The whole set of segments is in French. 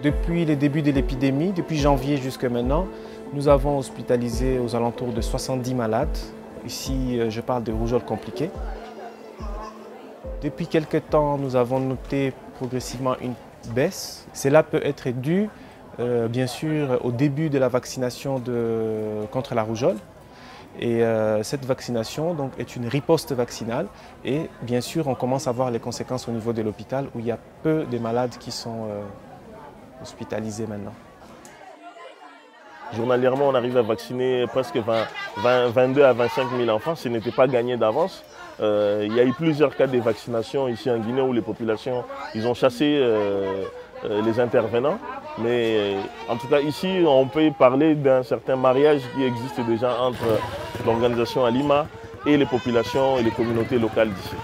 Depuis le début de l'épidémie, depuis janvier jusqu'à maintenant, nous avons hospitalisé aux alentours de 70 malades. Ici, je parle de rougeole compliquée. Depuis quelque temps, nous avons noté progressivement une baisse. Cela peut être dû, bien sûr, au début de la vaccination contre la rougeole. Et cette vaccination donc, est une riposte vaccinale. Et bien sûr, on commence à voir les conséquences au niveau de l'hôpital où il y a peu de malades qui sont hospitalisés maintenant. Journalièrement, on arrive à vacciner presque 22 à 25 000 enfants. Ce n'était pas gagné d'avance. Il y a eu plusieurs cas de vaccination ici en Guinée où les populations ont chassé les intervenants. Mais en tout cas ici, on peut parler d'un certain mariage qui existe déjà entre l'organisation Alima et les populations et les communautés locales d'ici.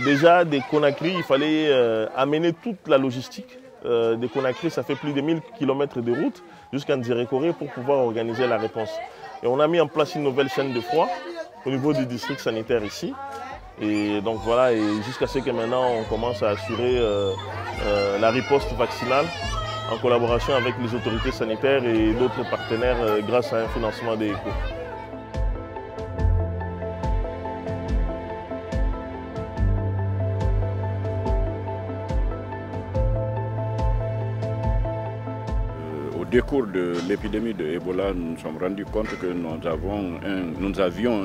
Déjà, des Conakry, il fallait amener toute la logistique. Des Conakry, ça fait plus de 1000 km de route jusqu'à Ndirékoré pour pouvoir organiser la réponse. Et on a mis en place une nouvelle chaîne de froid au niveau du district sanitaire ici. Et donc voilà, jusqu'à ce que maintenant on commence à assurer la riposte vaccinale en collaboration avec les autorités sanitaires et d'autres partenaires grâce à un financement des ECHO. Au décours de l'épidémie de Ebola, nous nous sommes rendus compte que nous avions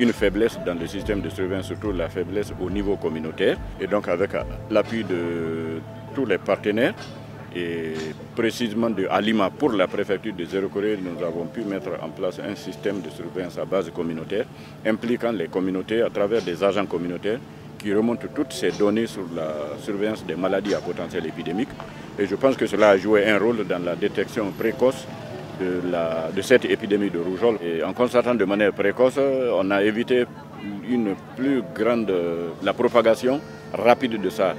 une faiblesse dans le système de surveillance, surtout la faiblesse au niveau communautaire. Et donc avec l'appui de tous les partenaires, et précisément de Alima pour la préfecture de Ndirékoré, nous avons pu mettre en place un système de surveillance à base communautaire, impliquant les communautés à travers des agents communautaires qui remontent toutes ces données sur la surveillance des maladies à potentiel épidémique. Et je pense que cela a joué un rôle dans la détection précoce de cette épidémie de rougeole. Et en constatant de manière précoce, on a évité la propagation rapide de ça.